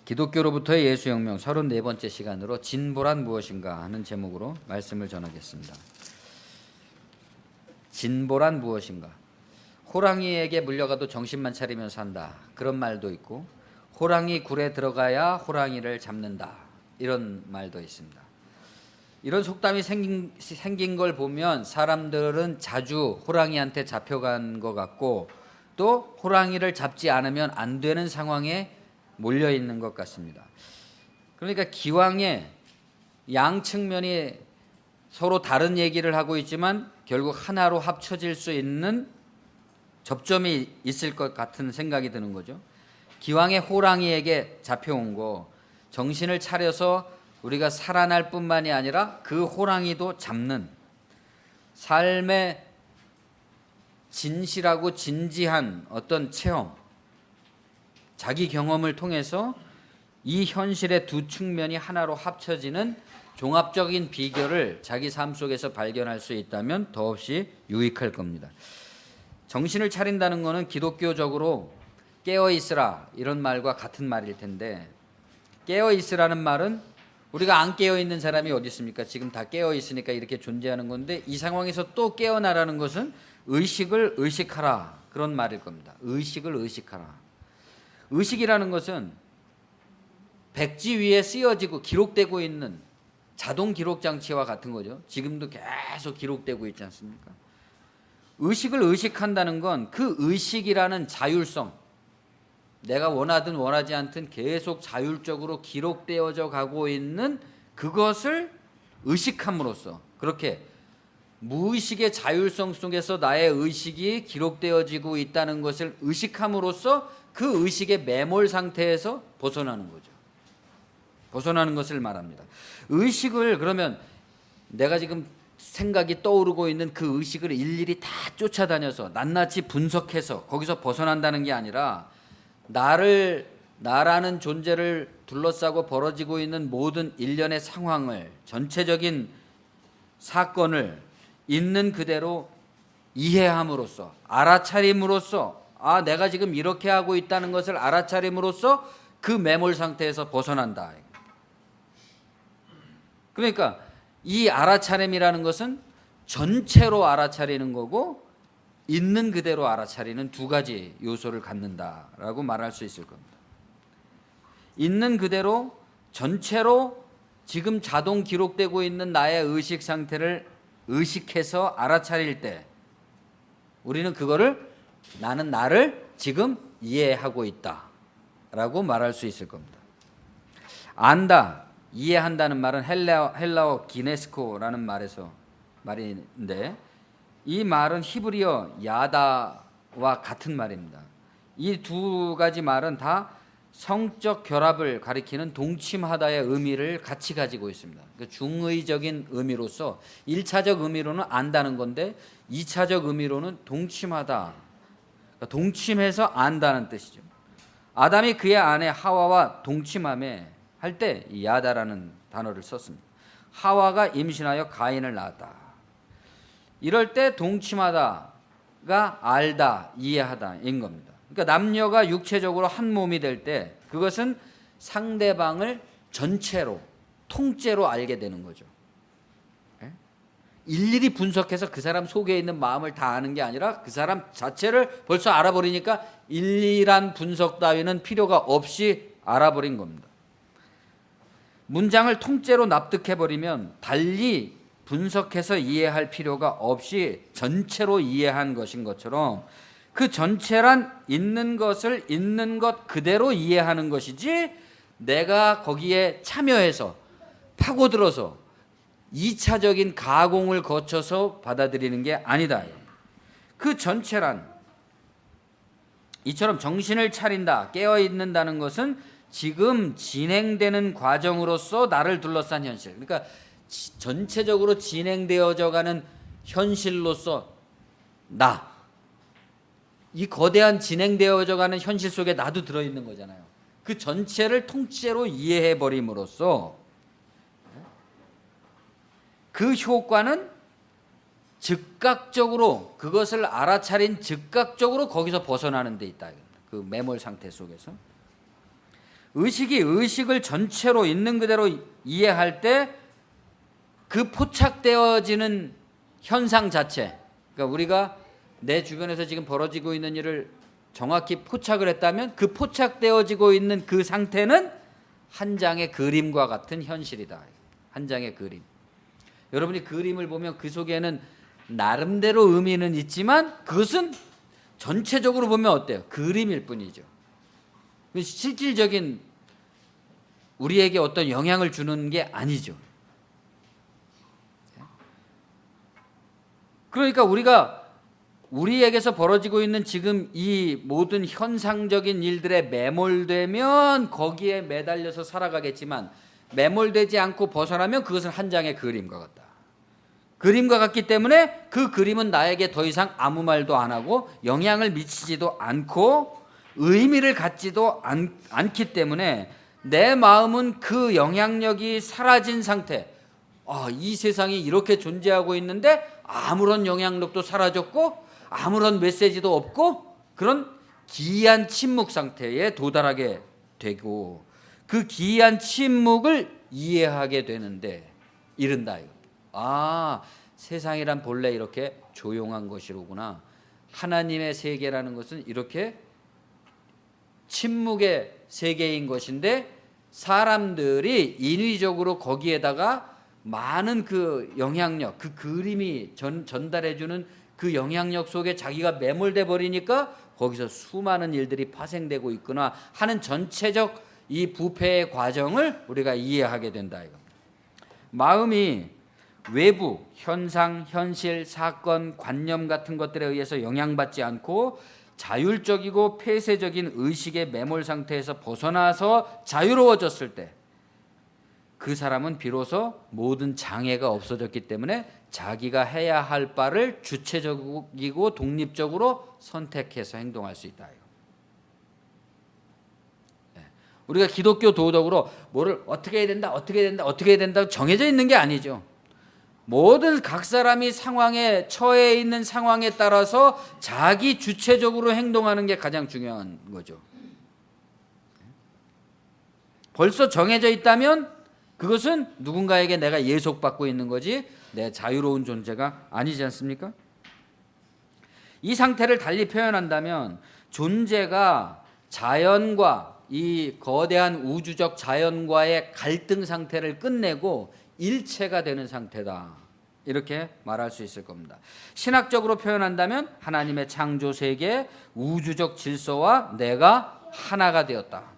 기독교로부터의 예수혁명 34번째 시간으로 진보란 무엇인가 하는 제목으로 말씀을 전하겠습니다. 진보란 무엇인가? 호랑이에게 물려가도 정신만 차리면 산다, 그런 말도 있고, 호랑이 굴에 들어가야 호랑이를 잡는다, 이런 말도 있습니다. 이런 속담이 생긴 걸 보면 사람들은 자주 호랑이한테 잡혀간 것 같고, 또 호랑이를 잡지 않으면 안 되는 상황에 몰려 있는 것 같습니다. 그러니까 기왕에 양 측면이 서로 다른 얘기를 하고 있지만 결국 하나로 합쳐질 수 있는 접점이 있을 것 같은 생각이 드는 거죠. 기왕에 호랑이에게 잡혀온 거, 정신을 차려서 우리가 살아날 뿐만이 아니라 그 호랑이도 잡는 삶의 진실하고 진지한 어떤 체험, 자기 경험을 통해서 이 현실의 두 측면이 하나로 합쳐지는 종합적인 비결을 자기 삶 속에서 발견할 수 있다면 더없이 유익할 겁니다. 정신을 차린다는 것은 기독교적으로 깨어있으라, 이런 말과 같은 말일 텐데, 깨어있으라는 말은 우리가 안 깨어있는 사람이 어디 있습니까? 지금 다 깨어있으니까 이렇게 존재하는 건데, 이 상황에서 또 깨어나라는 것은 의식을 의식하라, 그런 말일 겁니다. 의식을 의식하라. 의식이라는 것은 백지 위에 쓰여지고 기록되고 있는 자동 기록 장치와 같은 거죠. 지금도 계속 기록되고 있지 않습니까? 의식을 의식한다는 건 그 의식이라는 자율성, 내가 원하든 원하지 않든 계속 자율적으로 기록되어져 가고 있는 그것을 의식함으로써, 그렇게 무의식의 자율성 속에서 나의 의식이 기록되어지고 있다는 것을 의식함으로써 그 의식의 매몰 상태에서 벗어나는 거죠. 벗어나는 것을 말합니다. 의식을, 그러면 내가 지금 생각이 떠오르고 있는 그 의식을 일일이 다 쫓아다녀서 낱낱이 분석해서 거기서 벗어난다는 게 아니라, 나라는 존재를 둘러싸고 벌어지고 있는 모든 일련의 상황을, 전체적인 사건을 있는 그대로 이해함으로써, 알아차림으로써, 내가 지금 이렇게 하고 있다는 것을 알아차림으로써 그 매몰 상태에서 벗어난다. 그러니까 이 알아차림이라는 것은 전체로 알아차리는 거고, 있는 그대로 알아차리는 두 가지 요소를 갖는다라고 말할 수 있을 겁니다. 있는 그대로 전체로 지금 자동 기록되고 있는 나의 의식 상태를 의식해서 알아차릴 때, 우리는 그거를 나는 나를 지금 이해하고 있다 라고 말할 수 있을 겁니다. 안다, 이해한다는 말은 헬라어 기네스코라는 말인데, 이 말은 히브리어 야다와 같은 말입니다. 이 두 가지 말은 다 성적 결합을 가리키는 동침하다의 의미를 같이 가지고 있습니다. 중의적인 의미로서 1차적 의미로는 안다는 건데, 2차적 의미로는 동침하다, 동침해서 안다는 뜻이죠. 아담이 그의 아내 하와와 동침함에 할 때 야다라는 단어를 썼습니다. 하와가 임신하여 가인을 낳았다. 이럴 때 동침하다가 알다, 이해하다인 겁니다. 그러니까 남녀가 육체적으로 한 몸이 될 때 그것은 상대방을 전체로, 통째로 알게 되는 거죠. 일일이 분석해서 그 사람 속에 있는 마음을 다 아는 게 아니라 그 사람 자체를 벌써 알아버리니까 일일한 분석 따위는 필요가 없이 알아버린 겁니다. 문장을 통째로 납득해버리면 달리 분석해서 이해할 필요가 없이 전체로 이해한 것인 것처럼, 그 전체란 있는 것을 있는 것 그대로 이해하는 것이지, 내가 거기에 참여해서 파고들어서 2차적인 가공을 거쳐서 받아들이는 게 아니다. 그 전체란, 이처럼 정신을 차린다, 깨어있는다는 것은 지금 진행되는 과정으로서 나를 둘러싼 현실, 그러니까 전체적으로 진행되어져 가는 현실로서 이 거대한 진행되어져 가는 현실 속에 나도 들어있는 거잖아요. 그 전체를 통째로 이해해버림으로써 그 효과는 즉각적으로, 그것을 알아차린 즉각적으로 거기서 벗어나는 데 있다. 그 매몰 상태 속에서 의식이 의식을 전체로 있는 그대로 이해할 때 그 포착되어지는 현상 자체, 그러니까 우리가 내 주변에서 지금 벌어지고 있는 일을 정확히 포착을 했다면 그 포착되어지고 있는 그 상태는 한 장의 그림과 같은 현실이다. 한 장의 그림. 여러분이 그림을 보면 그 속에는 나름대로 의미는 있지만 그것은 전체적으로 보면 어때요? 그림일 뿐이죠. 실질적인 우리에게 어떤 영향을 주는 게 아니죠. 그러니까 우리가 우리에게서 벌어지고 있는 지금 이 모든 현상적인 일들에 매몰되면 거기에 매달려서 살아가겠지만 매몰되지 않고 벗어나면 그것은 한 장의 그림과 같다. 그림과 같기 때문에 그 그림은 나에게 더 이상 아무 말도 안 하고 영향을 미치지도 않고 의미를 갖지도 않기 때문에 내 마음은 그 영향력이 사라진 상태. 이 세상이 이렇게 존재하고 있는데 아무런 영향력도 사라졌고 아무런 메시지도 없고 그런 기이한 침묵 상태에 도달하게 되고 그 기이한 침묵을 이해하게 되는데 이른다. 세상이란 본래 이렇게 조용한 것이로구나. 하나님의 세계라는 것은 이렇게 침묵의 세계인 것인데 사람들이 인위적으로 거기에다가 많은 그 영향력, 그 그림이 전달해주는 그 영향력 속에 자기가 매몰돼 버리니까 거기서 수많은 일들이 파생되고 있구나 하는 전체적 이 부패의 과정을 우리가 이해하게 된다. 이겁니다. 마음이 외부, 현상, 현실, 사건, 관념 같은 것들에 의해서 영향받지 않고 자율적이고 폐쇄적인 의식의 매몰 상태에서 벗어나서 자유로워졌을 때 그 사람은 비로소 모든 장애가 없어졌기 때문에 자기가 해야 할 바를 주체적이고 독립적으로 선택해서 행동할 수 있다. 우리가 기독교 도덕으로 뭐를 어떻게 해야 된다, 어떻게 해야 된다 정해져 있는 게 아니죠. 모든 각 사람이 상황에 처해 있는 상황에 따라서 자기 주체적으로 행동하는 게 가장 중요한 거죠. 벌써 정해져 있다면 그것은 누군가에게 내가 예속받고 있는 거지 내 자유로운 존재가 아니지 않습니까? 이 상태를 달리 표현한다면 존재가 자연과 이 거대한 우주적 자연과의 갈등 상태를 끝내고 일체가 되는 상태다. 이렇게 말할 수 있을 겁니다. 신학적으로 표현한다면 하나님의 창조 세계, 우주적 질서와 내가 하나가 되었다.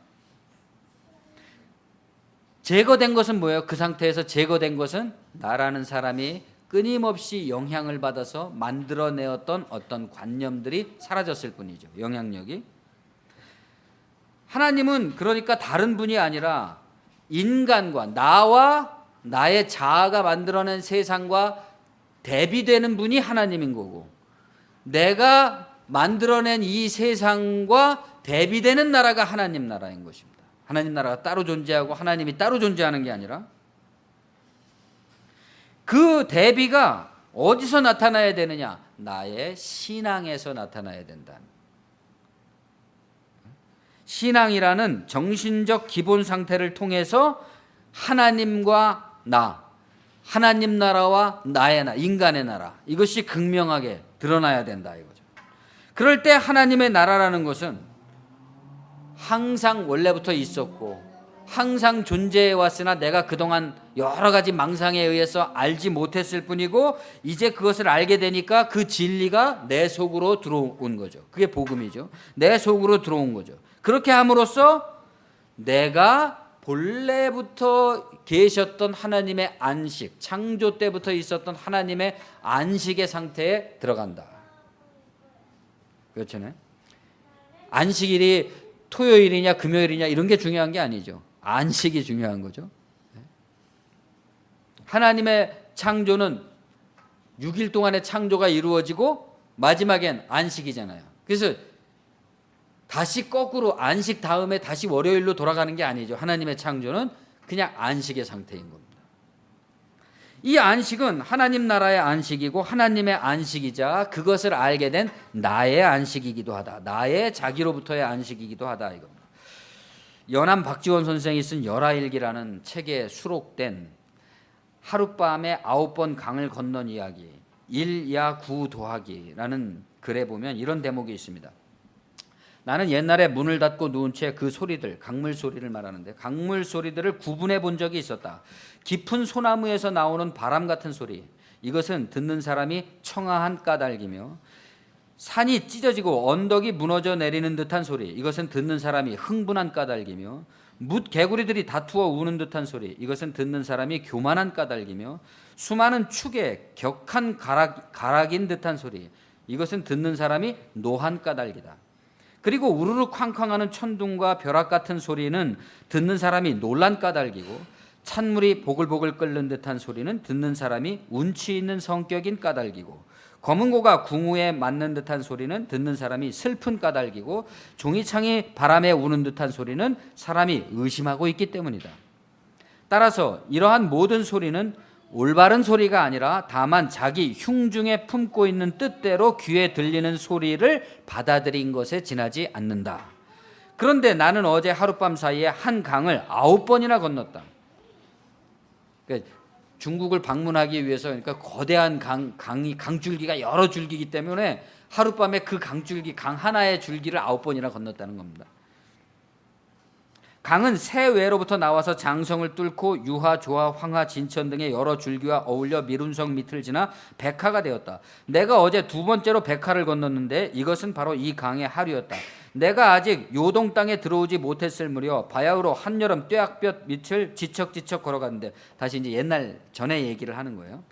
제거된 것은 뭐예요? 그 상태에서 제거된 것은 나라는 사람이 끊임없이 영향을 받아서 만들어내었던 어떤 관념들이 사라졌을 뿐이죠. 영향력이. 하나님은 그러니까 다른 분이 아니라 인간과 나와 나의 자아가 만들어낸 세상과 대비되는 분이 하나님인 거고 내가 만들어낸 이 세상과 대비되는 나라가 하나님 나라인 것입니다. 하나님 나라가 따로 존재하고 하나님이 따로 존재하는 게 아니라 그 대비가 어디서 나타나야 되느냐? 나의 신앙에서 나타나야 된다. 신앙이라는 정신적 기본 상태를 통해서 하나님과 나, 하나님 나라와 나의 나, 인간의 나라 이것이 극명하게 드러나야 된다 이거죠. 그럴 때 하나님의 나라라는 것은 항상 원래부터 있었고 항상 존재해 왔으나 내가 그동안 여러 가지 망상에 의해서 알지 못했을 뿐이고 이제 그것을 알게 되니까 그 진리가 내 속으로 들어온 거죠. 그게 복음이죠. 내 속으로 들어온 거죠. 그렇게 함으로써 내가 본래부터 계셨던 하나님의 안식, 창조 때부터 있었던 하나님의 안식의 상태에 들어간다. 그렇잖아요. 안식일이 토요일이냐 금요일이냐 이런 게 중요한 게 아니죠. 안식이 중요한 거죠. 하나님의 창조는 6일 동안의 창조가 이루어지고 마지막엔 안식이잖아요. 그래서 다시 거꾸로 안식 다음에 다시 월요일로 돌아가는 게 아니죠. 하나님의 창조는 그냥 안식의 상태인 겁니다. 이 안식은 하나님 나라의 안식이고 하나님의 안식이자 그것을 알게 된 나의 안식이기도 하다. 나의 자기로부터의 안식이기도 하다 이겁니다. 연암 박지원 선생이 쓴 열하일기라는 책에 수록된 하룻밤에 9번 강을 건넌 이야기, 일야 구 도하기라는 글에 보면 이런 대목이 있습니다. 나는 옛날에 문을 닫고 누운 채 그 소리들, 강물 소리를 말하는데 강물 소리들을 구분해 본 적이 있었다. 깊은 소나무에서 나오는 바람 같은 소리, 이것은 듣는 사람이 청아한 까닭이며, 산이 찢어지고 언덕이 무너져 내리는 듯한 소리, 이것은 듣는 사람이 흥분한 까닭이며, 뭇 개구리들이 다투어 우는 듯한 소리, 이것은 듣는 사람이 교만한 까닭이며, 수많은 축에 격한 가락인 듯한 소리, 이것은 듣는 사람이 노한 까닭이다. 그리고 우르르 쾅쾅하는 천둥과 벼락 같은 소리는 듣는 사람이 놀란 까닭이고, 찬물이 보글보글 끓는 듯한 소리는 듣는 사람이 운치 있는 성격인 까닭이고, 검은 고가 궁우에 맞는 듯한 소리는 듣는 사람이 슬픈 까닭이고, 종이창이 바람에 우는 듯한 소리는 사람이 의심하고 있기 때문이다. 따라서 이러한 모든 소리는 올바른 소리가 아니라 다만 자기 흉중에 품고 있는 뜻대로 귀에 들리는 소리를 받아들인 것에 지나지 않는다. 그런데 나는 어제 하룻밤 사이에 한 강을 9번이나 건넜다. 그러니까 중국을 방문하기 위해서, 그러니까 거대한 강줄기가 여러 줄기이기 때문에 하룻밤에 그 강줄기, 강 하나의 줄기를 9번이나 건넜다는 겁니다. 강은 세외로부터 나와서 장성을 뚫고 유하, 조하, 황하, 진천 등의 여러 줄기와 어울려 미룬성 밑을 지나 백하가 되었다. 내가 어제 2번째로 백하를 건넜는데 이것은 바로 이 강의 하류였다. 내가 아직 요동 땅에 들어오지 못했을 무렵 바야흐로 한여름 뙤약볕 밑을 지척지척 걸어갔는데, 다시 이제 옛날 전에 얘기를 하는 거예요.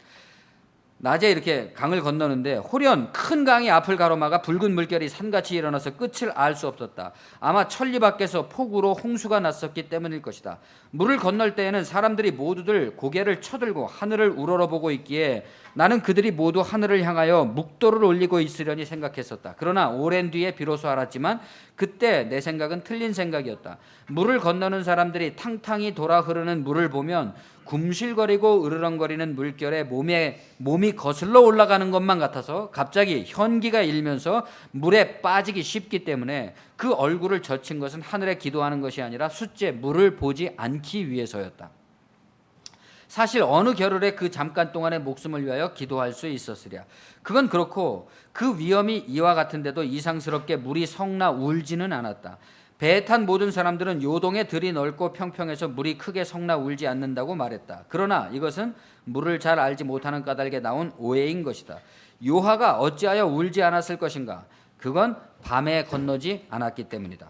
낮에 이렇게 강을 건너는데 호련 큰 강이 앞을 가로막아 붉은 물결이 산같이 일어나서 끝을 알 수 없었다. 아마 천리 밖에서 폭우로 홍수가 났었기 때문일 것이다. 물을 건널 때에는 사람들이 모두들 고개를 쳐들고 하늘을 우러러보고 있기에 나는 그들이 모두 하늘을 향하여 묵도를 올리고 있으려니 생각했었다. 그러나 오랜 뒤에 비로소 알았지만 그때 내 생각은 틀린 생각이었다. 물을 건너는 사람들이 탕탕이 돌아 흐르는 물을 보면 굼실거리고 으르렁거리는 물결에 몸이 거슬러 올라가는 것만 같아서 갑자기 현기가 일면서 물에 빠지기 쉽기 때문에 그 얼굴을 젖힌 것은 하늘에 기도하는 것이 아니라 숫째 물을 보지 않기 위해서였다. 사실 어느 겨를에 그 잠깐 동안의 목숨을 위하여 기도할 수 있었으랴. 그건 그렇고 그 위험이 이와 같은데도 이상스럽게 물이 성나 울지는 않았다. 배에 탄 모든 사람들은 요동에 들이 넓고 평평해서 물이 크게 성나 울지 않는다고 말했다. 그러나 이것은 물을 잘 알지 못하는 까닭에 나온 오해인 것이다. 요하가 어찌하여 울지 않았을 것인가? 그건 밤에 건너지 않았기 때문이다.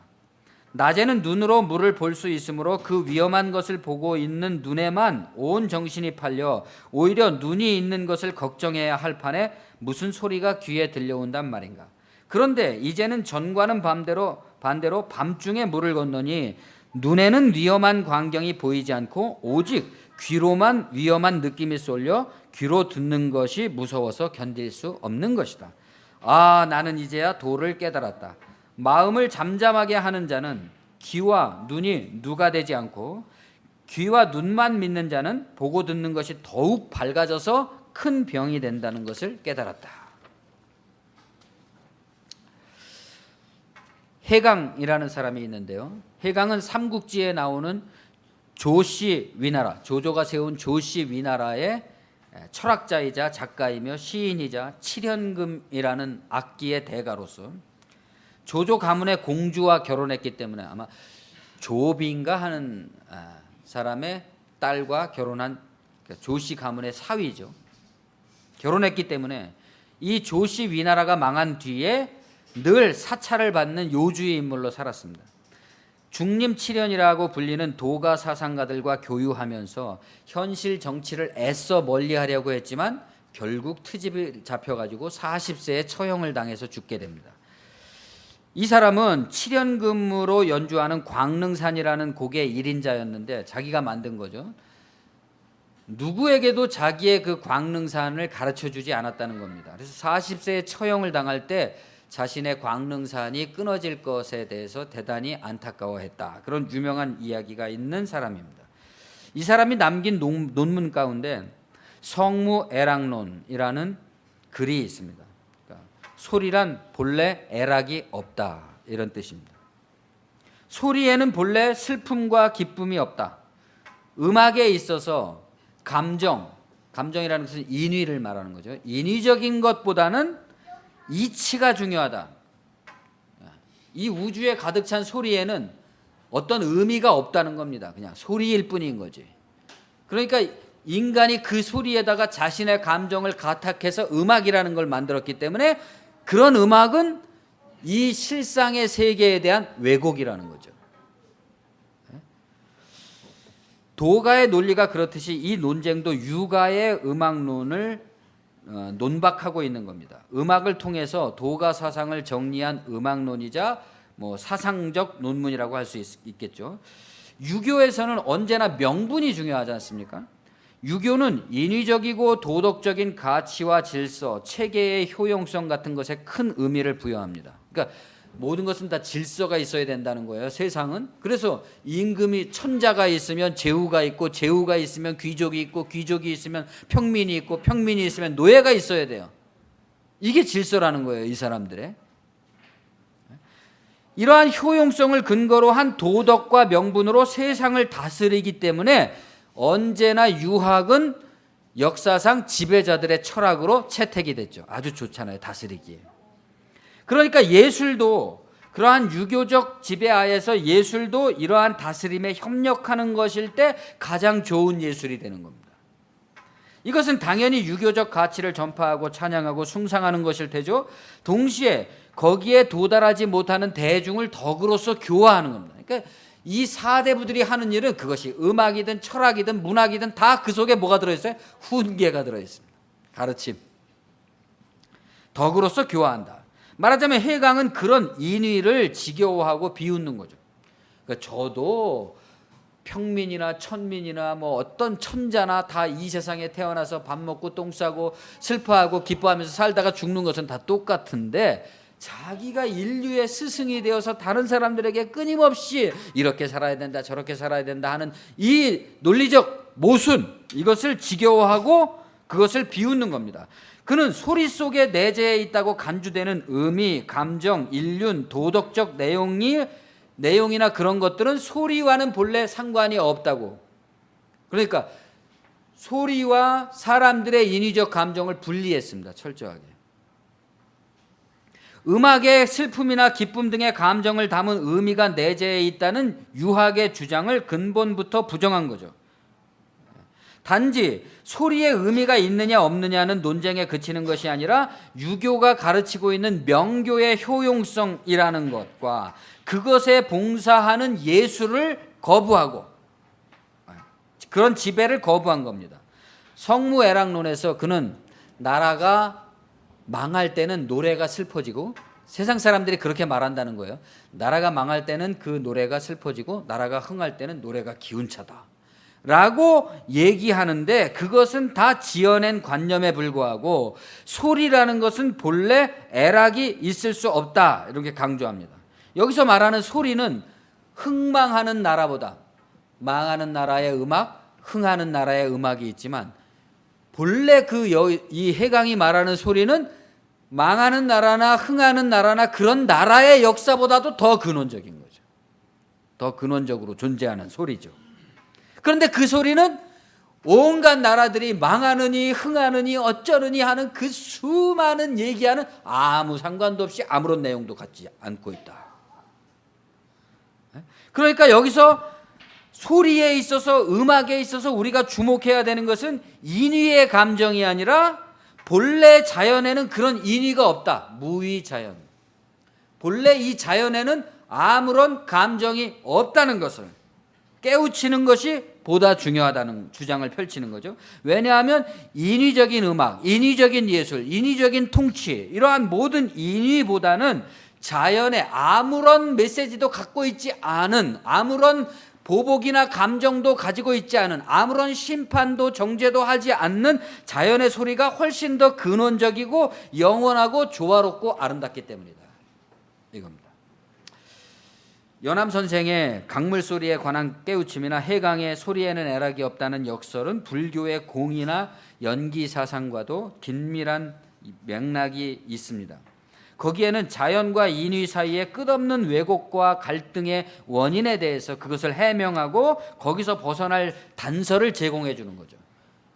낮에는 눈으로 물을 볼 수 있으므로 그 위험한 것을 보고 있는 눈에만 온 정신이 팔려 오히려 눈이 있는 것을 걱정해야 할 판에 무슨 소리가 귀에 들려온단 말인가. 그런데 이제는 전과는 반대로 밤중에 물을 건너니 눈에는 위험한 광경이 보이지 않고 오직 귀로만 위험한 느낌이 쏠려 귀로 듣는 것이 무서워서 견딜 수 없는 것이다. 아, 나는 이제야 도를 깨달았다. 마음을 잠잠하게 하는 자는 귀와 눈이 누가 되지 않고 귀와 눈만 믿는 자는 보고 듣는 것이 더욱 밝아져서 큰 병이 된다는 것을 깨달았다. 해강이라는 사람이 있는데요. 해강은 삼국지에 나오는 조씨 위나라, 조조가 세운 조씨 위나라의 철학자이자 작가이며 시인이자 칠현금이라는 악기의 대가로서 조조 가문의 공주와 결혼했기 때문에 아마 조비인가 하는 사람의 딸과 결혼한 조씨 가문의 사위죠. 결혼했기 때문에 이 조씨 위나라가 망한 뒤에 늘 사찰을 받는 요주의 인물로 살았습니다. 중림칠현이라고 불리는 도가 사상가들과 교유하면서 현실 정치를 애써 멀리하려고 했지만 결국 트집이 잡혀가지고 40세에 처형을 당해서 죽게 됩니다. 이 사람은 칠현금으로 연주하는 광릉산이라는 곡의 1인자였는데 자기가 만든 거죠. 누구에게도 자기의 그 광릉산을 가르쳐주지 않았다는 겁니다. 그래서 40세에 처형을 당할 때 자신의 광릉산이 끊어질 것에 대해서 대단히 안타까워했다. 그런 유명한 이야기가 있는 사람입니다. 이 사람이 남긴 논문 가운데 성무애락론이라는 글이 있습니다. 그러니까 소리란 본래 애락이 없다, 이런 뜻입니다. 소리에는 본래 슬픔과 기쁨이 없다. 음악에 있어서 감정이라는 것은 인위를 말하는 거죠. 인위적인 것보다는 이치가 중요하다. 이 우주에 가득 찬 소리에는 어떤 의미가 없다는 겁니다. 그냥 소리일 뿐인 거지. 그러니까 인간이 그 소리에다가 자신의 감정을 가탁해서 음악이라는 걸 만들었기 때문에 그런 음악은 이 실상의 세계에 대한 왜곡이라는 거죠. 도가의 논리가 그렇듯이 이 논쟁도 유가의 음악론을 논박하고 있는 겁니다. 음악을 통해서 도가 사상을 정리한 음악론이자 사상적 논문이라고 할 수 있겠죠. 유교에서는 언제나 명분이 중요하지 않습니까? 유교는 인위적이고 도덕적인 가치와 질서, 체계의 효용성 같은 것에 큰 의미를 부여합니다. 그러니까 모든 것은 다 질서가 있어야 된다는 거예요. 세상은. 그래서 임금이 천자가 있으면 제후가 있고, 제후가 있으면 귀족이 있고, 귀족이 있으면 평민이 있고, 평민이 있으면 노예가 있어야 돼요. 이게 질서라는 거예요, 이 사람들의. 이러한 효용성을 근거로 한 도덕과 명분으로 세상을 다스리기 때문에 언제나 유학은 역사상 지배자들의 철학으로 채택이 됐죠. 아주 좋잖아요, 다스리기에. 그러니까 예술도 그러한 유교적 지배하에서 예술도 이러한 다스림에 협력하는 것일 때 가장 좋은 예술이 되는 겁니다. 이것은 당연히 유교적 가치를 전파하고 찬양하고 숭상하는 것일 테죠. 동시에 거기에 도달하지 못하는 대중을 덕으로서 교화하는 겁니다. 그러니까 이 사대부들이 하는 일은 그것이 음악이든 철학이든 문학이든 다 그 속에 뭐가 들어있어요? 훈계가 들어있습니다. 가르침. 덕으로서 교화한다. 말하자면 해강은 그런 인위를 지겨워하고 비웃는 거죠. 그러니까 저도 평민이나 천민이나 어떤 천자나 다 이 세상에 태어나서 밥 먹고 똥 싸고 슬퍼하고 기뻐하면서 살다가 죽는 것은 다 똑같은데 자기가 인류의 스승이 되어서 다른 사람들에게 끊임없이 이렇게 살아야 된다 저렇게 살아야 된다 하는 이 논리적 모순, 이것을 지겨워하고 그것을 비웃는 겁니다. 그는 소리 속에 내재해 있다고 간주되는 의미, 감정, 인륜, 도덕적 내용이나 그런 것들은 소리와는 본래 상관이 없다고. 그러니까 소리와 사람들의 인위적 감정을 분리했습니다. 철저하게. 음악의 슬픔이나 기쁨 등의 감정을 담은 의미가 내재해 있다는 유학의 주장을 근본부터 부정한 거죠. 단지 소리의 의미가 있느냐 없느냐는 논쟁에 그치는 것이 아니라 유교가 가르치고 있는 명교의 효용성이라는 것과 그것에 봉사하는 예술을 거부하고 그런 지배를 거부한 겁니다. 성무애락론에서 그는 나라가 망할 때는 노래가 슬퍼지고, 세상 사람들이 그렇게 말한다는 거예요. 나라가 망할 때는 그 노래가 슬퍼지고 나라가 흥할 때는 노래가 기운차다 라고 얘기하는데, 그것은 다 지어낸 관념에 불과하고 소리라는 것은 본래 애락이 있을 수 없다, 이렇게 강조합니다. 여기서 말하는 소리는 흥망하는 나라보다 망하는 나라의 음악, 흥하는 나라의 음악이 있지만 본래 이 해강이 말하는 소리는 망하는 나라나 흥하는 나라나 그런 나라의 역사보다도 더 근원적인 거죠. 더 근원적으로 존재하는 소리죠. 그런데 그 소리는 온갖 나라들이 망하느니 흥하느니 어쩌느니 하는 그 수많은 얘기하는 아무 상관도 없이 아무런 내용도 갖지 않고 있다. 그러니까 여기서 소리에 있어서, 음악에 있어서 우리가 주목해야 되는 것은 인위의 감정이 아니라 본래 자연에는 그런 인위가 없다. 무위자연. 본래 이 자연에는 아무런 감정이 없다는 것을 깨우치는 것이 보다 중요하다는 주장을 펼치는 거죠. 왜냐하면 인위적인 음악, 인위적인 예술, 인위적인 통치, 이러한 모든 인위보다는 자연에 아무런 메시지도 갖고 있지 않은, 아무런 보복이나 감정도 가지고 있지 않은, 아무런 심판도 정죄도 하지 않는 자연의 소리가 훨씬 더 근원적이고 영원하고 조화롭고 아름답기 때문이다, 이겁니다. 연암 선생의 강물 소리에 관한 깨우침이나 해강의 소리에는 애락이 없다는 역설은 불교의 공이나 연기 사상과도 긴밀한 맥락이 있습니다. 거기에는 자연과 인위 사이의 끝없는 왜곡과 갈등의 원인에 대해서 그것을 해명하고 거기서 벗어날 단서를 제공해 주는 거죠.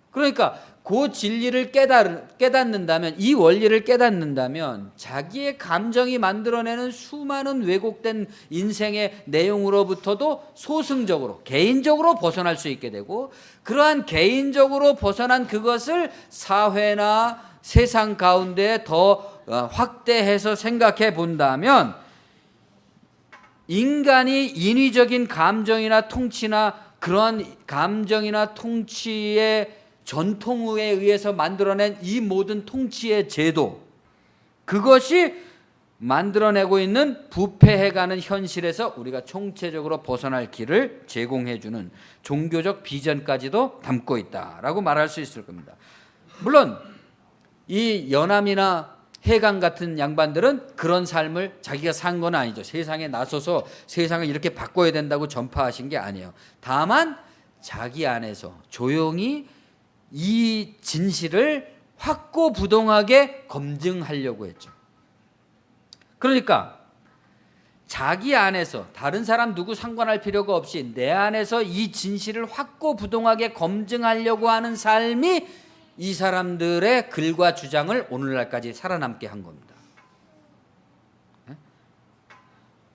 그러니까 그 진리를 깨닫는다면, 이 원리를 깨닫는다면 자기의 감정이 만들어내는 수많은 왜곡된 인생의 내용으로부터도 소승적으로, 개인적으로 벗어날 수 있게 되고, 그러한 개인적으로 벗어난 그것을 사회나 세상 가운데 더 확대해서 생각해 본다면, 인간이 인위적인 감정이나 통치나 그러한 감정이나 통치의 전통에 의해서 만들어낸 이 모든 통치의 제도, 그것이 만들어내고 있는 부패해가는 현실에서 우리가 총체적으로 벗어날 길을 제공해주는 종교적 비전까지도 담고 있다라고 말할 수 있을 겁니다. 물론 이 연암이나 해강 같은 양반들은 그런 삶을 자기가 산 건 아니죠. 세상에 나서서 세상을 이렇게 바꿔야 된다고 전파하신 게 아니에요. 다만 자기 안에서 조용히 이 진실을 확고부동하게 검증하려고 했죠. 그러니까 자기 안에서 다른 사람 누구 상관할 필요가 없이 내 안에서 이 진실을 확고부동하게 검증하려고 하는 삶이 이 사람들의 글과 주장을 오늘날까지 살아남게 한 겁니다.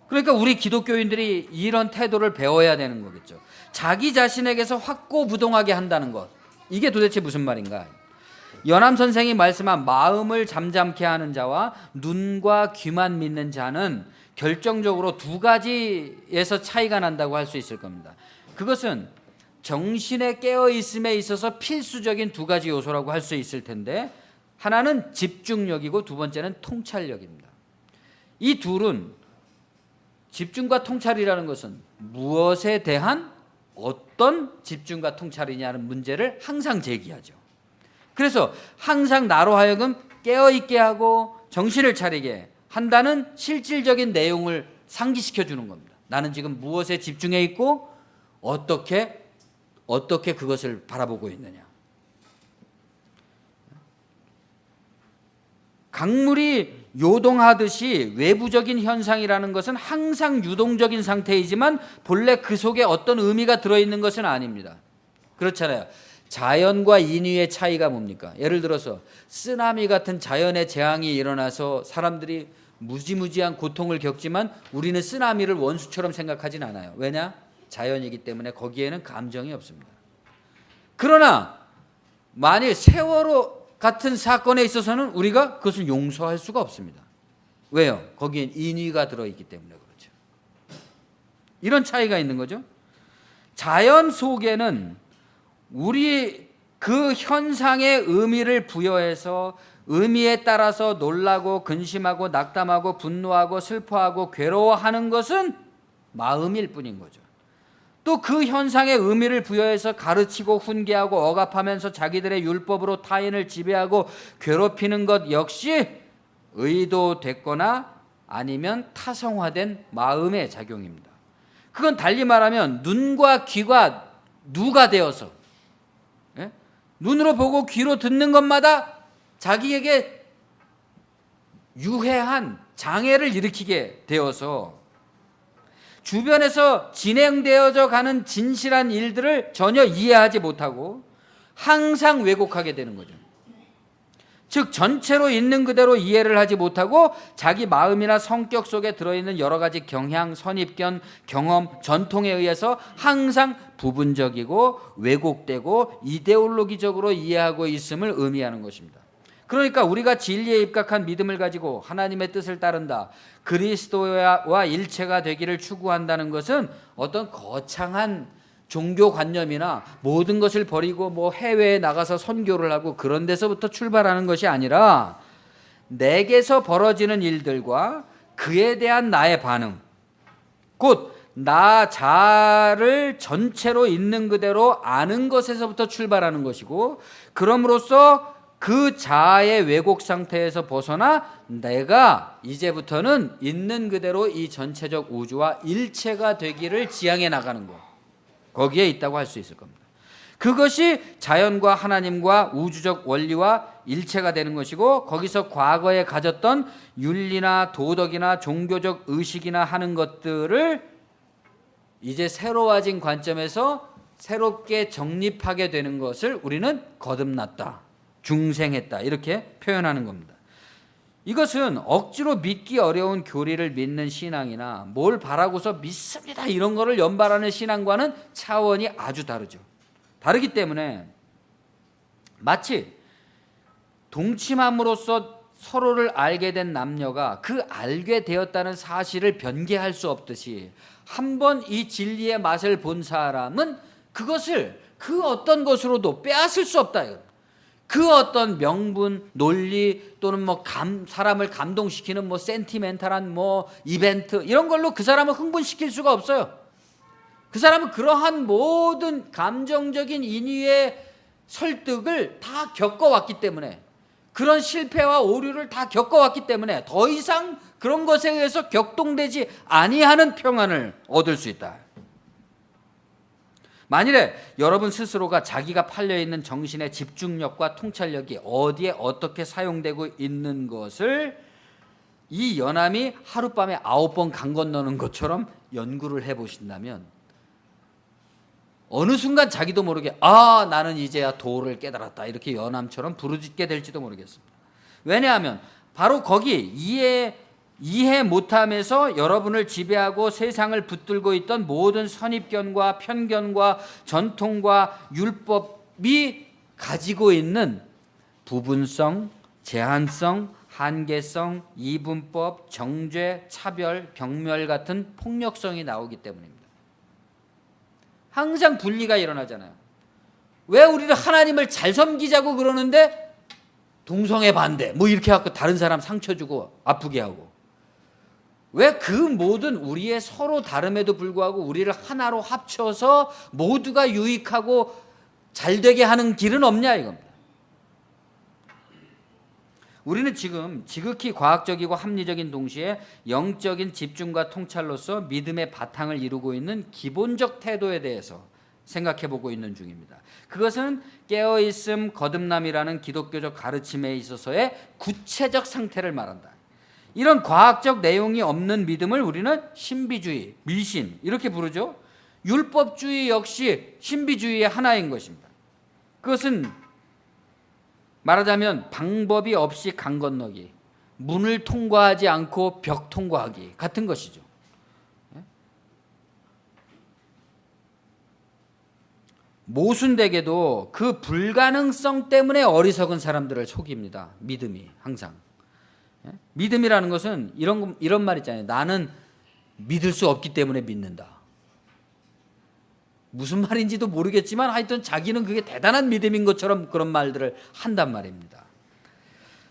그러니까 우리 기독교인들이 이런 태도를 배워야 되는 거겠죠. 자기 자신에게서 확고부동하게 한다는 것, 이게 도대체 무슨 말인가? 연암 선생이 말씀한 마음을 잠잠케 하는 자와 눈과 귀만 믿는 자는 결정적으로 두 가지에서 차이가 난다고 할 수 있을 겁니다. 그것은 정신의 깨어있음에 있어서 필수적인 두 가지 요소라고 할 수 있을 텐데, 하나는 집중력이고 두 번째는 통찰력입니다. 이 둘은, 집중과 통찰이라는 것은 무엇에 대한 어떤 집중과 통찰이냐는 문제를 항상 제기하죠. 그래서 항상 나로 하여금 깨어있게 하고 정신을 차리게 한다는 실질적인 내용을 상기시켜 주는 겁니다. 나는 지금 무엇에 집중해 있고 어떻게 그것을 바라보고 있느냐. 강물이 요동하듯이 외부적인 현상이라는 것은 항상 유동적인 상태이지만 본래 그 속에 어떤 의미가 들어있는 것은 아닙니다. 그렇잖아요. 자연과 인위의 차이가 뭡니까? 예를 들어서 쓰나미 같은 자연의 재앙이 일어나서 사람들이 무지무지한 고통을 겪지만 우리는 쓰나미를 원수처럼 생각하진 않아요. 왜냐? 자연이기 때문에 거기에는 감정이 없습니다. 그러나 만일 세월호 같은 사건에 있어서는 우리가 그것을 용서할 수가 없습니다. 왜요? 거기엔 인위가 들어있기 때문에 그렇죠. 이런 차이가 있는 거죠. 자연 속에는 우리 그 현상의 의미를 부여해서 의미에 따라서 놀라고 근심하고 낙담하고 분노하고 슬퍼하고 괴로워하는 것은 마음일 뿐인 거죠. 또 그 현상의 의미를 부여해서 가르치고 훈계하고 억압하면서 자기들의 율법으로 타인을 지배하고 괴롭히는 것 역시 의도됐거나 아니면 타성화된 마음의 작용입니다. 그건 달리 말하면 눈과 귀가 누가 되어서, 눈으로 보고 귀로 듣는 것마다 자기에게 유해한 장애를 일으키게 되어서 주변에서 진행되어져 가는 진실한 일들을 전혀 이해하지 못하고 항상 왜곡하게 되는 거죠. 즉 전체로 있는 그대로 이해를 하지 못하고 자기 마음이나 성격 속에 들어있는 여러 가지 경향, 선입견, 경험, 전통에 의해서 항상 부분적이고 왜곡되고 이데올로기적으로 이해하고 있음을 의미하는 것입니다. 그러니까 우리가 진리에 입각한 믿음을 가지고 하나님의 뜻을 따른다, 그리스도와 일체가 되기를 추구한다는 것은 어떤 거창한 종교관념이나 모든 것을 버리고 뭐 해외에 나가서 선교를 하고 그런 데서부터 출발하는 것이 아니라 내게서 벌어지는 일들과 그에 대한 나의 반응, 곧 나 자아를 전체로 있는 그대로 아는 것에서부터 출발하는 것이고, 그럼으로써 그 자아의 왜곡 상태에서 벗어나 내가 이제부터는 있는 그대로 이 전체적 우주와 일체가 되기를 지향해 나가는 것, 거기에 있다고 할 수 있을 겁니다. 그것이 자연과 하나님과 우주적 원리와 일체가 되는 것이고, 거기서 과거에 가졌던 윤리나 도덕이나 종교적 의식이나 하는 것들을 이제 새로워진 관점에서 새롭게 정립하게 되는 것을 우리는 거듭났다, 중생했다, 이렇게 표현하는 겁니다. 이것은 억지로 믿기 어려운 교리를 믿는 신앙이나 뭘 바라고서 믿습니다 이런 거를 연발하는 신앙과는 차원이 아주 다르죠. 다르기 때문에 마치 동침함으로써 서로를 알게 된 남녀가 그 알게 되었다는 사실을 변개할 수 없듯이, 한번 이 진리의 맛을 본 사람은 그것을 그 어떤 것으로도 빼앗을 수 없다. 그 어떤 명분, 논리 또는 사람을 감동시키는 센티멘탈한 이벤트 이런 걸로 그 사람을 흥분시킬 수가 없어요. 그 사람은 그러한 모든 감정적인 인위의 설득을 다 겪어왔기 때문에, 그런 실패와 오류를 다 겪어왔기 때문에 더 이상 그런 것에 의해서 격동되지 아니하는 평안을 얻을 수 있다. 만일에 여러분 스스로가 자기가 팔려있는 정신의 집중력과 통찰력이 어디에 어떻게 사용되고 있는 것을 이 연암이 하룻밤에 9번 강 건너는 것처럼 연구를 해보신다면 어느 순간 자기도 모르게 나는 이제야 도를 깨달았다 이렇게 연암처럼 부르짖게 될지도 모르겠습니다. 왜냐하면 바로 거기 이해 못함에서 여러분을 지배하고 세상을 붙들고 있던 모든 선입견과 편견과 전통과 율법이 가지고 있는 부분성, 제한성, 한계성, 이분법, 정죄, 차별, 병멸 같은 폭력성이 나오기 때문입니다. 항상 분리가 일어나잖아요. 왜 우리는 하나님을 잘 섬기자고 그러는데 동성애 반대 이렇게 해갖고 다른 사람 상처 주고 아프게 하고, 왜 그 모든 우리의 서로 다름에도 불구하고 우리를 하나로 합쳐서 모두가 유익하고 잘되게 하는 길은 없냐 이겁니다. 우리는 지금 지극히 과학적이고 합리적인 동시에 영적인 집중과 통찰로서 믿음의 바탕을 이루고 있는 기본적 태도에 대해서 생각해보고 있는 중입니다. 그것은 깨어있음, 거듭남이라는 기독교적 가르침에 있어서의 구체적 상태를 말한다. 이런 과학적 내용이 없는 믿음을 우리는 신비주의, 미신 이렇게 부르죠. 율법주의 역시 신비주의의 하나인 것입니다. 그것은 말하자면 방법이 없이 강 건너기, 문을 통과하지 않고 벽 통과하기 같은 것이죠. 모순되게도 그 불가능성 때문에 어리석은 사람들을 속입니다. 믿음이 항상. 믿음이라는 것은 이런 말 있잖아요. 나는 믿을 수 없기 때문에 믿는다. 무슨 말인지도 모르겠지만 하여튼 자기는 그게 대단한 믿음인 것처럼 그런 말들을 한단 말입니다.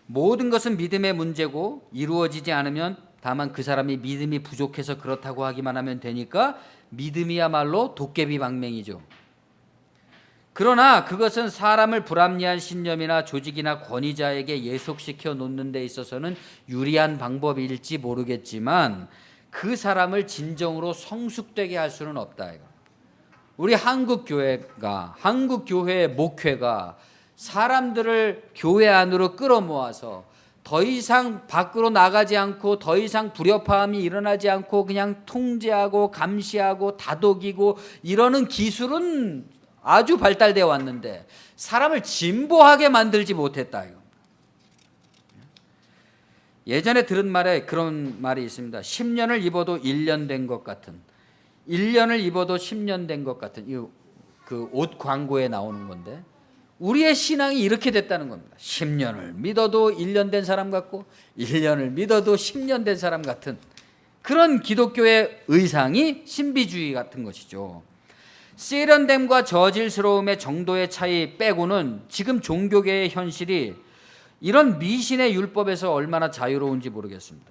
모든 것은 믿음의 문제고 이루어지지 않으면 다만 그 사람이 믿음이 부족해서 그렇다고 하기만 하면 되니까 믿음이야말로 도깨비 방맹이죠. 그러나 그것은 사람을 불합리한 신념이나 조직이나 권위자에게 예속시켜 놓는 데 있어서는 유리한 방법일지 모르겠지만 그 사람을 진정으로 성숙되게 할 수는 없다. 우리 한국 교회의 목회가 사람들을 교회 안으로 끌어모아서 더 이상 밖으로 나가지 않고 더 이상 불협화음이 일어나지 않고 그냥 통제하고 감시하고 다독이고 이러는 기술은 아주 발달되어 왔는데 사람을 진보하게 만들지 못했다. 예전에 들은 말에 그런 말이 있습니다. 10년을 입어도 1년 된 것 같은, 1년을 입어도 10년 된 것 같은, 그 옷 광고에 나오는 건데 우리의 신앙이 이렇게 됐다는 겁니다. 10년을 믿어도 1년 된 사람 같고 1년을 믿어도 10년 된 사람 같은 그런 기독교의 의상이 신비주의 같은 것이죠. 세련됨과 저질스러움의 정도의 차이 빼고는 지금 종교계의 현실이 이런 미신의 율법에서 얼마나 자유로운지 모르겠습니다.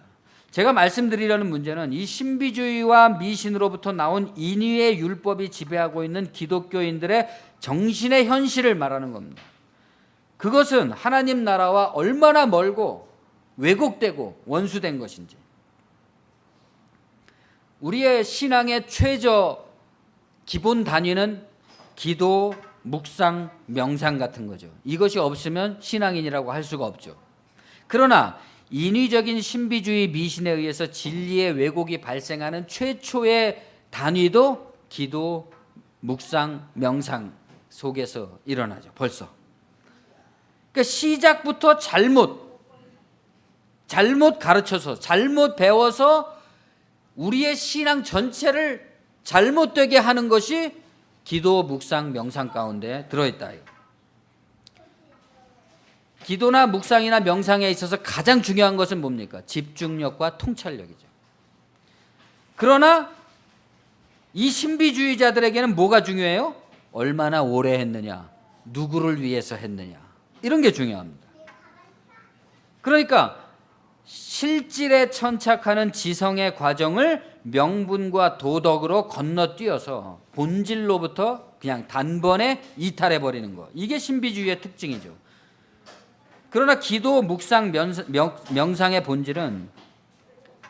제가 말씀드리려는 문제는 이 신비주의와 미신으로부터 나온 인위의 율법이 지배하고 있는 기독교인들의 정신의 현실을 말하는 겁니다. 그것은 하나님 나라와 얼마나 멀고 왜곡되고 원수된 것인지, 우리의 신앙의 최저 기본 단위는 기도, 묵상, 명상 같은 거죠. 이것이 없으면 신앙인이라고 할 수가 없죠. 그러나 인위적인 신비주의 미신에 의해서 진리의 왜곡이 발생하는 최초의 단위도 기도, 묵상, 명상 속에서 일어나죠. 벌써. 그러니까 시작부터 잘못 가르쳐서 잘못 배워서 우리의 신앙 전체를 잘못되게 하는 것이 기도, 묵상, 명상 가운데 들어있다. 기도나 묵상이나 명상에 있어서 가장 중요한 것은 뭡니까? 집중력과 통찰력이죠. 그러나 이 신비주의자들에게는 뭐가 중요해요? 얼마나 오래 했느냐, 누구를 위해서 했느냐, 이런 게 중요합니다. 그러니까 실질에 천착하는 지성의 과정을 명분과 도덕으로 건너뛰어서 본질로부터 그냥 단번에 이탈해버리는 거, 이게 신비주의의 특징이죠. 그러나 기도, 묵상, 명상의 본질은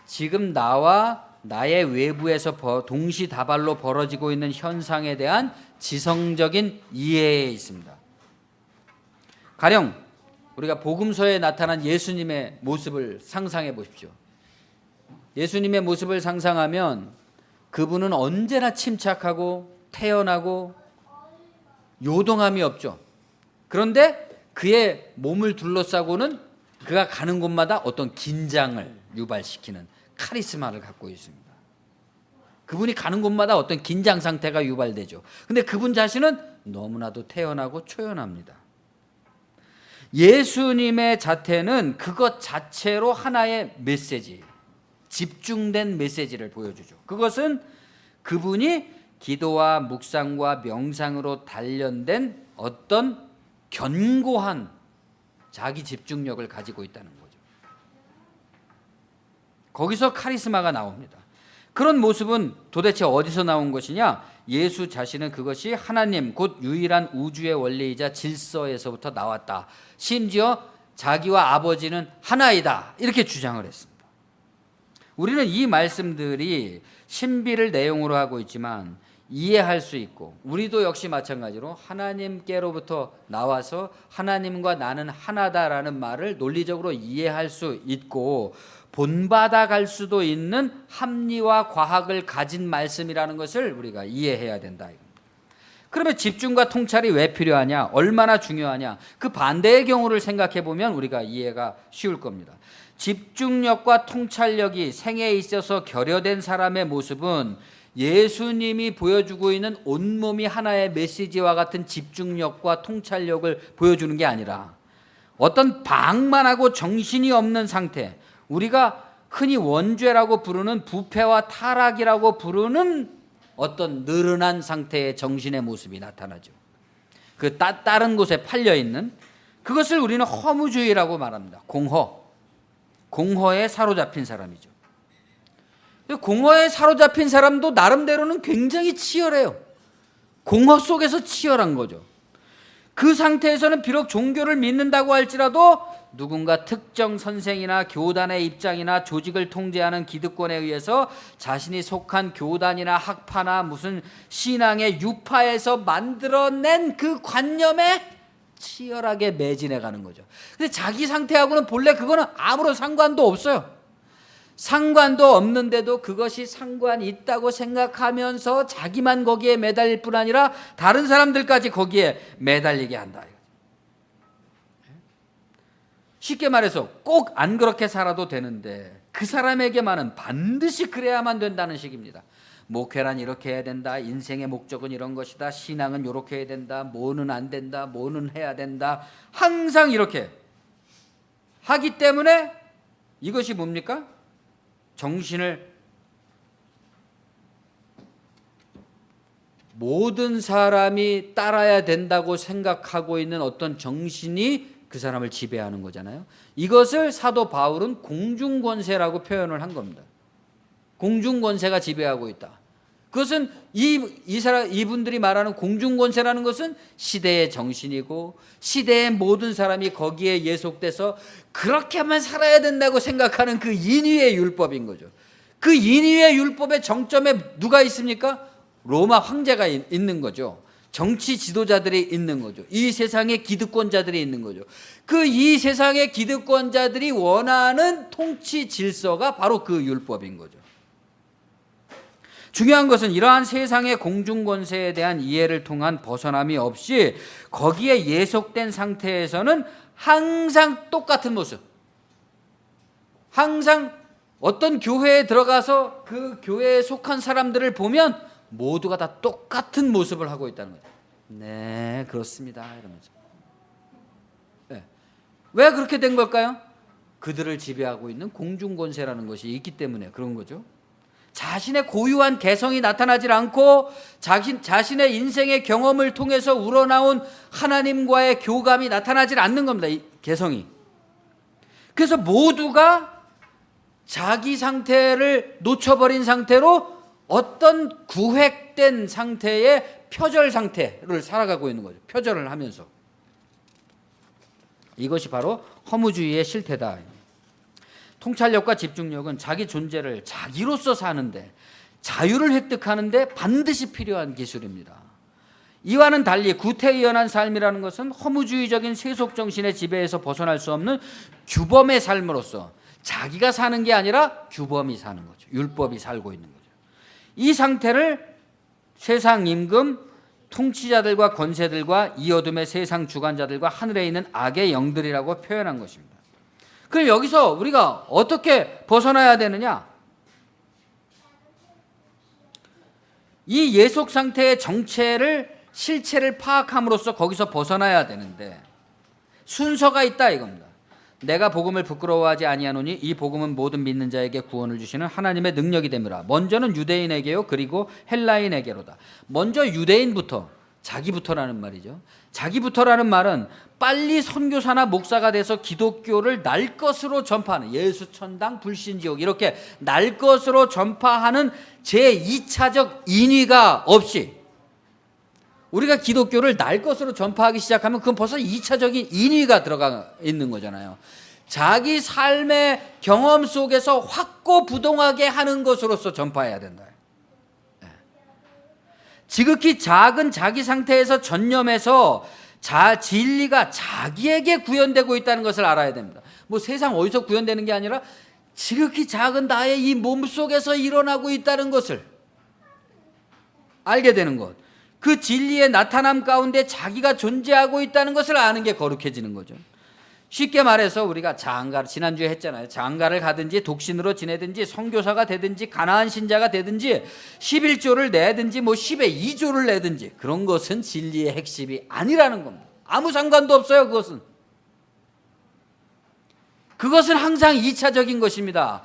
지금 나와 나의 외부에서 동시다발로 벌어지고 있는 현상에 대한 지성적인 이해에 있습니다. 가령 우리가 복음서에 나타난 예수님의 모습을 상상해 보십시오. 예수님의 모습을 상상하면 그분은 언제나 침착하고 태연하고 요동함이 없죠. 그런데 그의 몸을 둘러싸고는 그가 가는 곳마다 어떤 긴장을 유발시키는 카리스마를 갖고 있습니다. 그분이 가는 곳마다 어떤 긴장 상태가 유발되죠. 근데 그분 자신은 너무나도 태연하고 초연합니다. 예수님의 자태는 그것 자체로 하나의 메시지, 집중된 메시지를 보여주죠. 그것은 그분이 기도와 묵상과 명상으로 단련된 어떤 견고한 자기 집중력을 가지고 있다는 거죠. 거기서 카리스마가 나옵니다. 그런 모습은 도대체 어디서 나온 것이냐? 예수 자신은 그것이 하나님 곧 유일한 우주의 원리이자 질서에서부터 나왔다. 심지어 자기와 아버지는 하나이다, 이렇게 주장을 했습니다. 우리는 이 말씀들이 신비를 내용으로 하고 있지만 이해할 수 있고, 우리도 역시 마찬가지로 하나님께로부터 나와서 하나님과 나는 하나다라는 말을 논리적으로 이해할 수 있고 본받아 갈 수도 있는 합리와 과학을 가진 말씀이라는 것을 우리가 이해해야 된다. 그러면 집중과 통찰이 왜 필요하냐? 얼마나 중요하냐? 그 반대의 경우를 생각해 보면 우리가 이해가 쉬울 겁니다. 집중력과 통찰력이 생애에 있어서 결여된 사람의 모습은 예수님이 보여주고 있는 온몸이 하나의 메시지와 같은 집중력과 통찰력을 보여주는 게 아니라 어떤 방만하고 정신이 없는 상태, 우리가 흔히 원죄라고 부르는 부패와 타락이라고 부르는 어떤 느른한 상태의 정신의 모습이 나타나죠. 그 다른 곳에 팔려있는 그것을 우리는 허무주의라고 말합니다. 공허에 사로잡힌 사람이죠. 공허에 사로잡힌 사람도 나름대로는 굉장히 치열해요. 공허 속에서 치열한 거죠. 그 상태에서는 비록 종교를 믿는다고 할지라도 누군가 특정 선생이나 교단의 입장이나 조직을 통제하는 기득권에 의해서 자신이 속한 교단이나 학파나 무슨 신앙의 유파에서 만들어낸 그 관념에 치열하게 매진해 가는 거죠. 근데 자기 상태하고는 본래 그거는 아무런 상관도 없어요. 상관도 없는데도 그것이 상관이 있다고 생각하면서 자기만 거기에 매달릴 뿐 아니라 다른 사람들까지 거기에 매달리게 한다. 쉽게 말해서 꼭 안 그렇게 살아도 되는데 그 사람에게만은 반드시 그래야만 된다는 식입니다. 목회란 이렇게 해야 된다, 인생의 목적은 이런 것이다, 신앙은 이렇게 해야 된다, 뭐는 안 된다, 뭐는 해야 된다, 항상 이렇게 하기 때문에 이것이 뭡니까? 정신을 모든 사람이 따라야 된다고 생각하고 있는 어떤 정신이 그 사람을 지배하는 거잖아요. 이것을 사도 바울은 공중권세라고 표현을 한 겁니다. 공중권세가 지배하고 있다. 그것은 이분들이 말하는 공중권세라는 것은 시대의 정신이고 시대의 모든 사람이 거기에 예속돼서 그렇게만 살아야 된다고 생각하는 그 인위의 율법인 거죠. 그 인위의 율법의 정점에 누가 있습니까? 로마 황제가 있는 거죠. 정치 지도자들이 있는 거죠. 이 세상의 기득권자들이 있는 거죠. 그 이 세상의 기득권자들이 원하는 통치 질서가 바로 그 율법인 거죠. 중요한 것은 이러한 세상의 공중권세에 대한 이해를 통한 벗어남이 없이 거기에 예속된 상태에서는 항상 똑같은 모습, 항상 어떤 교회에 들어가서 그 교회에 속한 사람들을 보면 모두가 다 똑같은 모습을 하고 있다는 거죠. 네, 그렇습니다. 이러면서. 네. 왜 그렇게 된 걸까요? 그들을 지배하고 있는 공중권세라는 것이 있기 때문에 그런 거죠. 자신의 고유한 개성이 나타나질 않고 자신의 인생의 경험을 통해서 우러나온 하나님과의 교감이 나타나질 않는 겁니다. 이 개성이. 그래서 모두가 자기 상태를 놓쳐버린 상태로 어떤 구획된 상태의 표절 상태를 살아가고 있는 거죠. 표절을 하면서. 이것이 바로 허무주의의 실태다. 통찰력과 집중력은 자기 존재를 자기로서 사는데, 자유를 획득하는데 반드시 필요한 기술입니다. 이와는 달리 구태의연한 삶이라는 것은 허무주의적인 세속정신의 지배에서 벗어날 수 없는 규범의 삶으로서 자기가 사는 게 아니라 규범이 사는 거죠. 율법이 살고 있는 거죠. 이 상태를 세상 임금, 통치자들과 권세들과 이 어둠의 세상 주관자들과 하늘에 있는 악의 영들이라고 표현한 것입니다. 그럼 여기서 우리가 어떻게 벗어나야 되느냐? 이 예속 상태의 정체를, 실체를 파악함으로써 거기서 벗어나야 되는데 순서가 있다 이겁니다. 내가 복음을 부끄러워하지 아니하노니 이 복음은 모든 믿는 자에게 구원을 주시는 하나님의 능력이 됨이라. 먼저는 유대인에게요, 그리고 헬라인에게로다. 먼저 유대인부터, 자기부터라는 말이죠. 자기부터라는 말은 빨리 선교사나 목사가 돼서 기독교를 날 것으로 전파하는, 예수 천당 불신지옥 이렇게 날 것으로 전파하는 제2차적 인위가 없이 우리가 기독교를 날 것으로 전파하기 시작하면 그건 벌써 2차적인 인위가 들어가 있는 거잖아요. 자기 삶의 경험 속에서 확고부동하게 하는 것으로서 전파해야 된다. 지극히 작은 자기 상태에서 전념해서 진리가 자기에게 구현되고 있다는 것을 알아야 됩니다. 뭐 세상 어디서 구현되는 게 아니라 지극히 작은 나의 이 몸 속에서 일어나고 있다는 것을 알게 되는 것. 그 진리의 나타남 가운데 자기가 존재하고 있다는 것을 아는 게 거룩해지는 거죠. 쉽게 말해서 우리가 장가, 지난주에 했잖아요. 장가를 가든지 독신으로 지내든지 선교사가 되든지 가나안 신자가 되든지 11조를 내든지 뭐 10의 2조를 내든지 그런 것은 진리의 핵심이 아니라는 겁니다. 아무 상관도 없어요. 그것은 항상 2차적인 것입니다.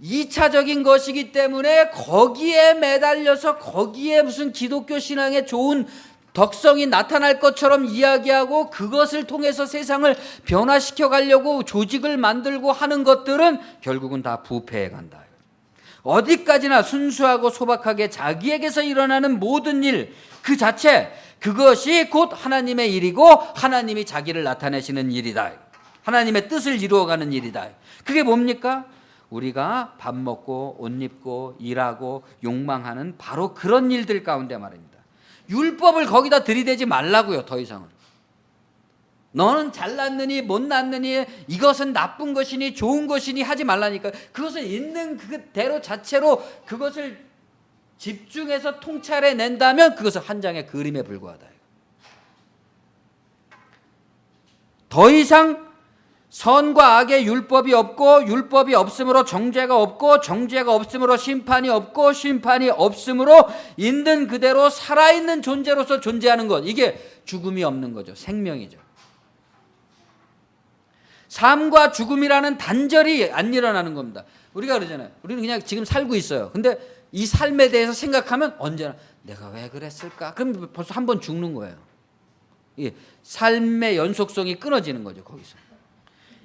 2차적인 것이기 때문에 거기에 매달려서 거기에 무슨 기독교 신앙의 좋은 덕성이 나타날 것처럼 이야기하고 그것을 통해서 세상을 변화시켜 가려고 조직을 만들고 하는 것들은 결국은 다 부패해 간다. 어디까지나 순수하고 소박하게 자기에게서 일어나는 모든 일 그 자체, 그것이 곧 하나님의 일이고 하나님이 자기를 나타내시는 일이다. 하나님의 뜻을 이루어가는 일이다. 그게 뭡니까? 우리가 밥 먹고 옷 입고 일하고 욕망하는 바로 그런 일들 가운데 말입니다. 율법을 거기다 들이대지 말라고요. 더 이상은. 너는 잘났느니 못났느니 이것은 나쁜 것이니 좋은 것이니 하지 말라니까. 그것을 있는 그대로 자체로 그것을 집중해서 통찰해낸다면 그것은 한 장의 그림에 불과하다. 더 이상 선과 악의 율법이 없고 율법이 없으므로 정죄가 없고 정죄가 없으므로 심판이 없고 심판이 없으므로 있는 그대로 살아있는 존재로서 존재하는 것, 이게 죽음이 없는 거죠. 생명이죠. 삶과 죽음이라는 단절이 안 일어나는 겁니다. 우리가 그러잖아요. 우리는 그냥 지금 살고 있어요. 근데 이 삶에 대해서 생각하면 언제나 내가 왜 그랬을까? 그럼 벌써 한 번 죽는 거예요. 삶의 연속성이 끊어지는 거죠. 거기서.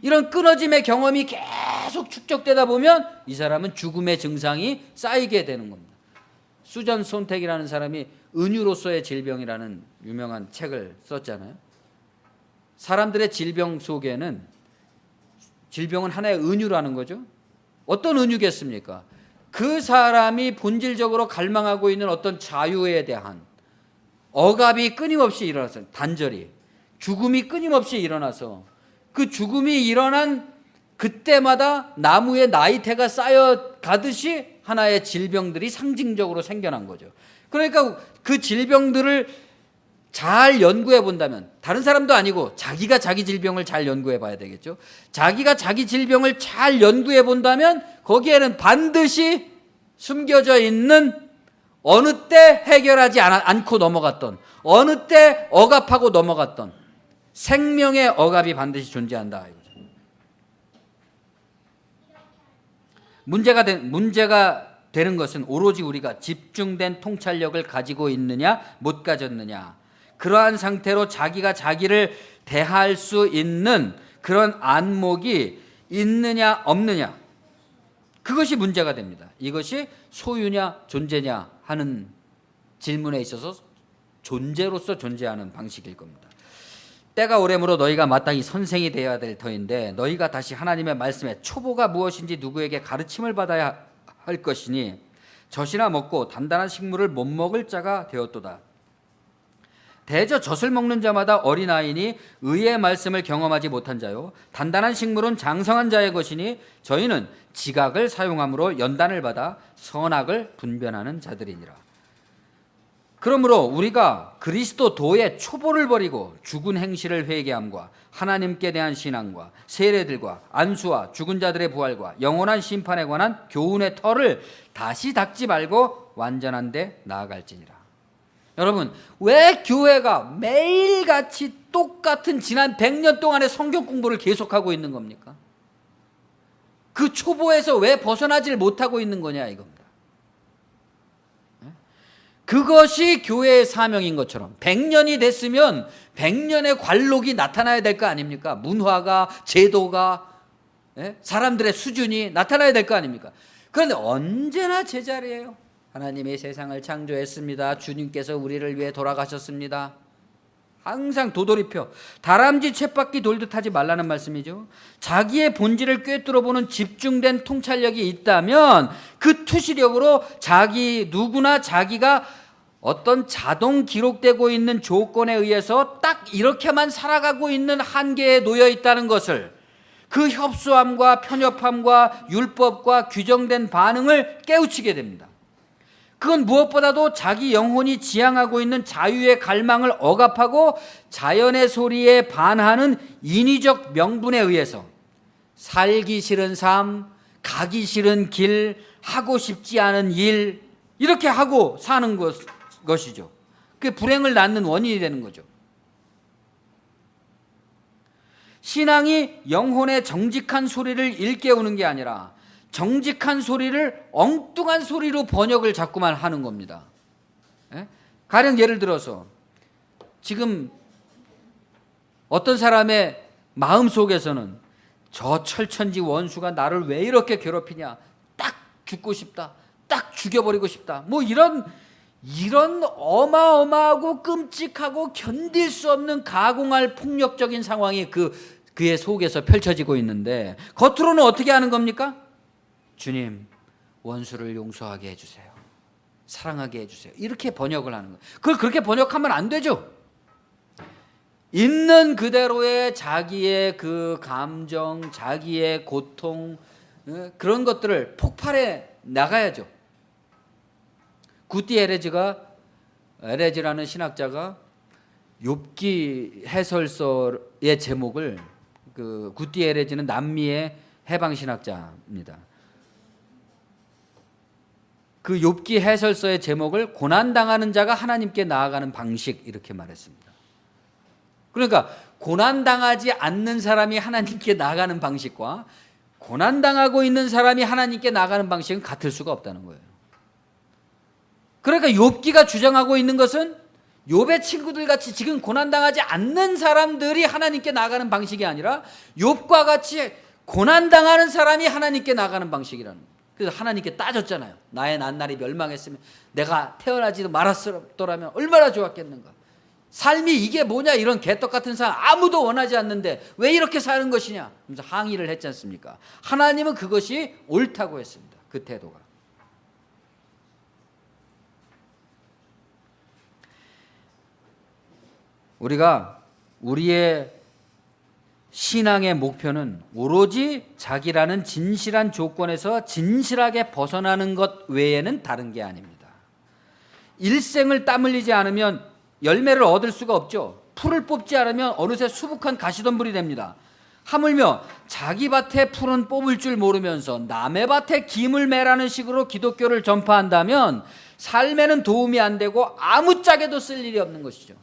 이런 끊어짐의 경험이 계속 축적되다 보면 이 사람은 죽음의 증상이 쌓이게 되는 겁니다. 수전 손택이라는 사람이 은유로서의 질병이라는 유명한 책을 썼잖아요. 사람들의 질병 속에는 질병은 하나의 은유라는 거죠. 어떤 은유겠습니까? 그 사람이 본질적으로 갈망하고 있는 어떤 자유에 대한 억압이 끊임없이 일어나서 단절이 죽음이 끊임없이 일어나서 그 죽음이 일어난 그때마다 나무에 나이테가 쌓여 가듯이 하나의 질병들이 상징적으로 생겨난 거죠. 그러니까 그 질병들을 잘 연구해 본다면, 다른 사람도 아니고 자기가 자기 질병을 잘 연구해 봐야 되겠죠. 자기가 자기 질병을 잘 연구해 본다면 거기에는 반드시 숨겨져 있는 어느 때 해결하지 않고 넘어갔던, 어느 때 억압하고 넘어갔던 생명의 억압이 반드시 존재한다. 문제가 되는 것은 오로지 우리가 집중된 통찰력을 가지고 있느냐 못 가졌느냐, 그러한 상태로 자기가 자기를 대할 수 있는 그런 안목이 있느냐 없느냐, 그것이 문제가 됩니다. 이것이 소유냐 존재냐 하는 질문에 있어서 존재로서 존재하는 방식일 겁니다. 때가 오래므로 너희가 마땅히 선생이 되어야 될 터인데 너희가 다시 하나님의 말씀에 초보가 무엇인지 누구에게 가르침을 받아야 할 것이니 젖이나 먹고 단단한 식물을 못 먹을 자가 되었도다. 대저 젖을 먹는 자마다 어린아이니 의의 말씀을 경험하지 못한 자요, 단단한 식물은 장성한 자의 것이니 저희는 지각을 사용함으로 연단을 받아 선악을 분별하는 자들이니라. 그러므로 우리가 그리스도 도의 초보를 버리고 죽은 행실을 회개함과 하나님께 대한 신앙과 세례들과 안수와 죽은 자들의 부활과 영원한 심판에 관한 교훈의 털을 다시 닦지 말고 완전한 데 나아갈지니라. 여러분, 왜 교회가 매일같이 똑같은 지난 100년 동안의 성경 공부를 계속하고 있는 겁니까? 그 초보에서 왜 벗어나질 못하고 있는 거냐 이겁니다. 그것이 교회의 사명인 것처럼 100년이 됐으면 100년의 관록이 나타나야 될 거 아닙니까? 문화가, 제도가, 사람들의 수준이 나타나야 될 거 아닙니까? 그런데 언제나 제자리예요. 하나님이 세상을 창조했습니다. 주님께서 우리를 위해 돌아가셨습니다. 항상 도돌이표, 다람쥐 쳇바퀴 돌듯 하지 말라는 말씀이죠. 자기의 본질을 꿰뚫어보는 집중된 통찰력이 있다면 그 투시력으로 누구나 자기가 어떤 자동 기록되고 있는 조건에 의해서 딱 이렇게만 살아가고 있는 한계에 놓여 있다는 것을, 그 협소함과 편협함과 율법과 규정된 반응을 깨우치게 됩니다. 그건 무엇보다도 자기 영혼이 지향하고 있는 자유의 갈망을 억압하고 자연의 소리에 반하는 인위적 명분에 의해서 살기 싫은 삶, 가기 싫은 길, 하고 싶지 않은 일, 이렇게 하고 사는 것이죠. 그게 불행을 낳는 원인이 되는 거죠. 신앙이 영혼의 정직한 소리를 일깨우는 게 아니라 정직한 소리를 엉뚱한 소리로 번역을 자꾸만 하는 겁니다. 가령 예를 들어서 지금 어떤 사람의 마음속에서는 저 철천지 원수가 나를 왜 이렇게 괴롭히냐, 딱 죽고 싶다, 딱 죽여버리고 싶다, 뭐 이런 어마어마하고 끔찍하고 견딜 수 없는 가공할 폭력적인 상황이 그의 속에서 펼쳐지고 있는데 겉으로는 어떻게 하는 겁니까? 주님, 원수를 용서하게 해주세요, 사랑하게 해주세요, 이렇게 번역을 하는 거예요. 그걸 그렇게 번역하면 안 되죠. 있는 그대로의 자기의 그 감정, 자기의 고통, 그런 것들을 폭발해 나가야죠. 구티 에레즈라는 신학자가 욥기 해설서의 제목을, 구티 에레즈는 남미의 해방 신학자입니다. 그 욥기 해설서의 제목을 고난당하는 자가 하나님께 나아가는 방식, 이렇게 말했습니다. 그러니까 고난당하지 않는 사람이 하나님께 나아가는 방식과 고난당하고 있는 사람이 하나님께 나아가는 방식은 같을 수가 없다는 거예요. 그러니까 욥기가 주장하고 있는 것은 욥의 친구들 같이 지금 고난당하지 않는 사람들이 하나님께 나아가는 방식이 아니라 욥과 같이 고난당하는 사람이 하나님께 나아가는 방식이라는 거예요. 그래서 하나님께 따졌잖아요. 나의 낱날이 멸망했으면, 내가 태어나지도 말았더라면 얼마나 좋았겠는가. 삶이 이게 뭐냐, 이런 개떡 같은 삶 아무도 원하지 않는데 왜 이렇게 사는 것이냐 하면서 항의를 했지 않습니까? 하나님은 그것이 옳다고 했습니다. 그 태도가. 우리의 신앙의 목표는 오로지 자기라는 진실한 조건에서 진실하게 벗어나는 것 외에는 다른 게 아닙니다. 일생을 땀 흘리지 않으면 열매를 얻을 수가 없죠. 풀을 뽑지 않으면 어느새 수북한 가시덤불이 됩니다. 하물며 자기 밭에 풀은 뽑을 줄 모르면서 남의 밭에 김을 매라는 식으로 기독교를 전파한다면 삶에는 도움이 안 되고 아무짝에도 쓸 일이 없는 것이죠.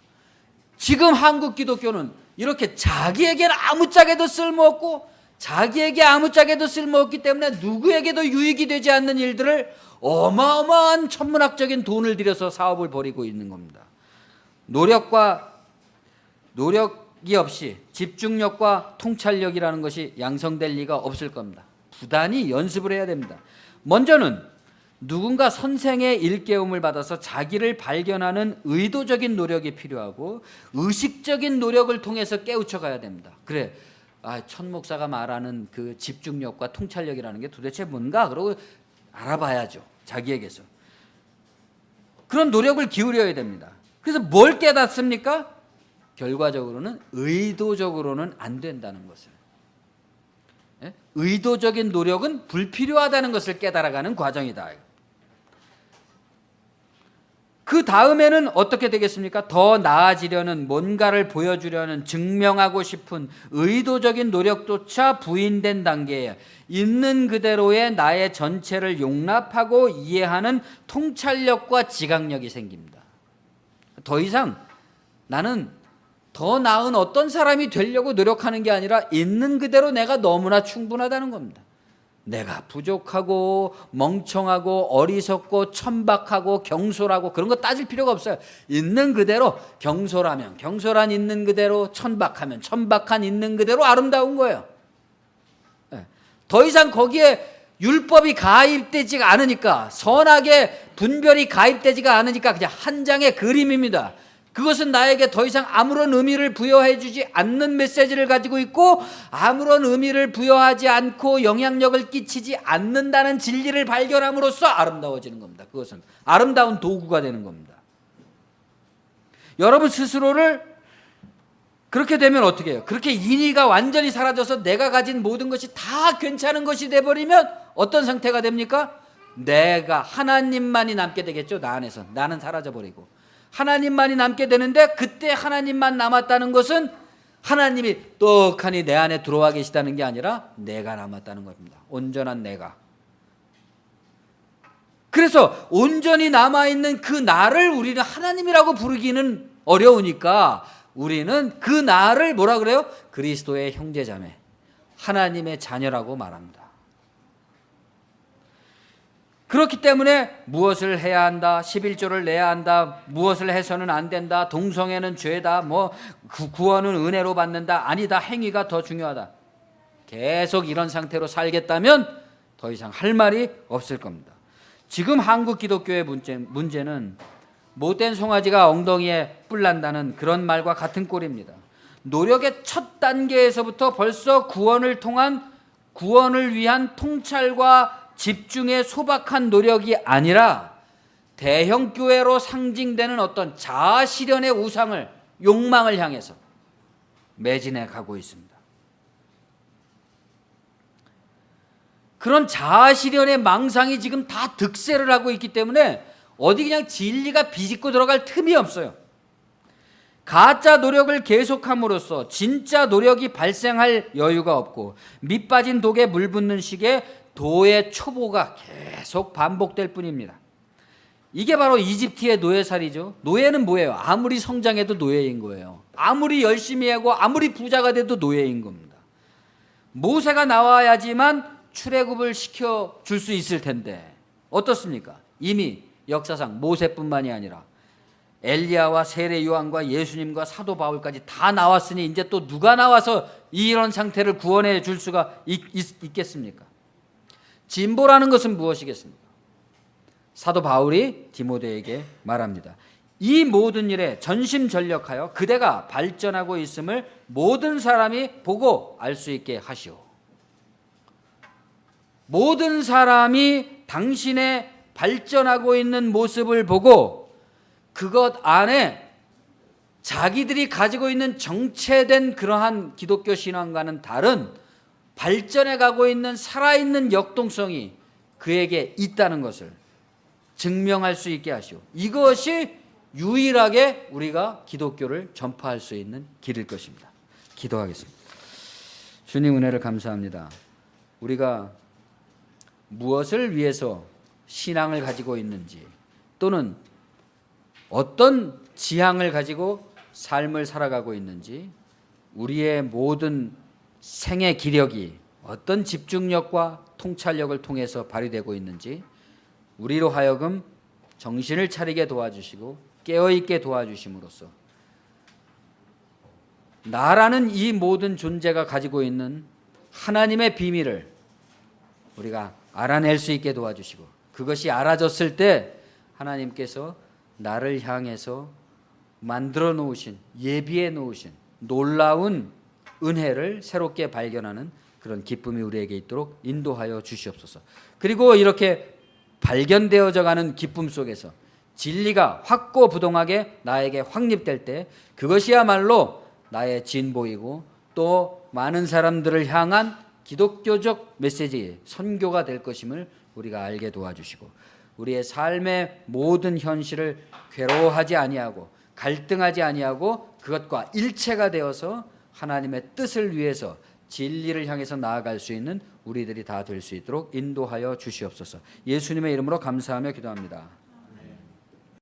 지금 한국 기독교는 이렇게 자기에게는 아무짝에도 쓸모없고 자기에게 아무짝에도 쓸모없기 때문에 누구에게도 유익이 되지 않는 일들을 어마어마한 천문학적인 돈을 들여서 사업을 벌이고 있는 겁니다. 노력이 없이 집중력과 통찰력이라는 것이 양성될 리가 없을 겁니다. 부단히 연습을 해야 됩니다. 먼저는 누군가 선생의 일깨움을 받아서 자기를 발견하는 의도적인 노력이 필요하고 의식적인 노력을 통해서 깨우쳐 가야 됩니다. 그래, 천 목사가 말하는 그 집중력과 통찰력이라는 게 도대체 뭔가? 그러고 알아봐야죠. 자기에게서. 그런 노력을 기울여야 됩니다. 그래서 뭘 깨닫습니까? 결과적으로는 의도적으로는 안 된다는 것을. 의도적인 노력은 불필요하다는 것을 깨달아가는 과정이다. 그 다음에는 어떻게 되겠습니까? 더 나아지려는, 뭔가를 보여주려는, 증명하고 싶은 의도적인 노력조차 부인된 단계에 있는 그대로의 나의 전체를 용납하고 이해하는 통찰력과 지각력이 생깁니다. 더 이상 나는 더 나은 어떤 사람이 되려고 노력하는 게 아니라 있는 그대로 내가 너무나 충분하다는 겁니다. 내가 부족하고 멍청하고 어리석고 천박하고 경솔하고 그런 거 따질 필요가 없어요. 있는 그대로, 경솔하면 경솔한 있는 그대로, 천박하면 천박한 있는 그대로 아름다운 거예요. 더 이상 거기에 율법이 가입되지가 않으니까, 선악의 분별이 가입되지가 않으니까 그냥 한 장의 그림입니다. 그것은 나에게 더 이상 아무런 의미를 부여해 주지 않는 메시지를 가지고 있고 아무런 의미를 부여하지 않고 영향력을 끼치지 않는다는 진리를 발견함으로써 아름다워지는 겁니다. 그것은 아름다운 도구가 되는 겁니다. 여러분 스스로를 그렇게 되면 어떻게 해요? 그렇게 인의가 완전히 사라져서 내가 가진 모든 것이 다 괜찮은 것이 돼버리면 어떤 상태가 됩니까? 내가, 하나님만이 남게 되겠죠. 나 안에서. 나는 사라져버리고 하나님만이 남게 되는데, 그때 하나님만 남았다는 것은 하나님이 떡하니 내 안에 들어와 계시다는 게 아니라 내가 남았다는 겁니다. 온전한 내가. 그래서 온전히 남아있는 그 나를 우리는 하나님이라고 부르기는 어려우니까 우리는 그 나를 뭐라 그래요? 그리스도의 형제자매, 하나님의 자녀라고 말합니다. 그렇기 때문에 무엇을 해야 한다, 11조를 내야 한다, 무엇을 해서는 안 된다, 동성애는 죄다, 구원은 은혜로 받는다, 아니다, 행위가 더 중요하다. 계속 이런 상태로 살겠다면 더 이상 할 말이 없을 겁니다. 지금 한국 기독교의 문제는 못된 송아지가 엉덩이에 뿔 난다는 그런 말과 같은 꼴입니다. 노력의 첫 단계에서부터 벌써 구원을 위한 통찰과 집중의 소박한 노력이 아니라 대형 교회로 상징되는 어떤 자아 실현의 우상을, 욕망을 향해서 매진해 가고 있습니다. 그런 자아 실현의 망상이 지금 다 득세를 하고 있기 때문에 어디 그냥 진리가 비집고 들어갈 틈이 없어요. 가짜 노력을 계속함으로써 진짜 노력이 발생할 여유가 없고 밑빠진 독에 물 붓는 식의 도의 초보가 계속 반복될 뿐입니다. 이게 바로 이집트의 노예살이죠. 노예는 뭐예요? 아무리 성장해도 노예인 거예요. 아무리 열심히 하고 아무리 부자가 돼도 노예인 겁니다. 모세가 나와야지만 출애굽을 시켜줄 수 있을 텐데 어떻습니까? 이미 역사상 모세뿐만이 아니라 엘리야와 세례 요한과 예수님과 사도 바울까지 다 나왔으니 이제 또 누가 나와서 이런 상태를 구원해 줄 수가 있겠습니까? 진보라는 것은 무엇이겠습니까? 사도 바울이 디모데에게 말합니다. 이 모든 일에 전심전력하여 그대가 발전하고 있음을 모든 사람이 보고 알 수 있게 하시오. 모든 사람이 당신의 발전하고 있는 모습을 보고 그것 안에 자기들이 가지고 있는 정체된 그러한 기독교 신앙과는 다른 발전해 가고 있는 살아있는 역동성이 그에게 있다는 것을 증명할 수 있게 하시오. 이것이 유일하게 우리가 기독교를 전파할 수 있는 길일 것입니다. 기도하겠습니다. 주님 은혜를 감사합니다. 우리가 무엇을 위해서 신앙을 가지고 있는지, 또는 어떤 지향을 가지고 삶을 살아가고 있는지, 우리의 모든 생의 기력이 어떤 집중력과 통찰력을 통해서 발휘되고 있는지 우리로 하여금 정신을 차리게 도와주시고 깨어있게 도와주심으로써 나라는 이 모든 존재가 가지고 있는 하나님의 비밀을 우리가 알아낼 수 있게 도와주시고, 그것이 알아졌을 때 하나님께서 나를 향해서 만들어 놓으신, 예비해 놓으신 놀라운 은혜를 새롭게 발견하는 그런 기쁨이 우리에게 있도록 인도하여 주시옵소서. 그리고 이렇게 발견되어져 가는 기쁨 속에서 진리가 확고부동하게 나에게 확립될 때 그것이야말로 나의 진보이고 또 많은 사람들을 향한 기독교적 메시지, 선교가 될 것임을 우리가 알게 도와주시고, 우리의 삶의 모든 현실을 괴로워하지 아니하고 갈등하지 아니하고 그것과 일체가 되어서 하나님의 뜻을 위해서 진리를 향해서 나아갈 수 있는 우리들이 다 될 수 있도록 인도하여 주시옵소서. 예수님의 이름으로 감사하며 기도합니다.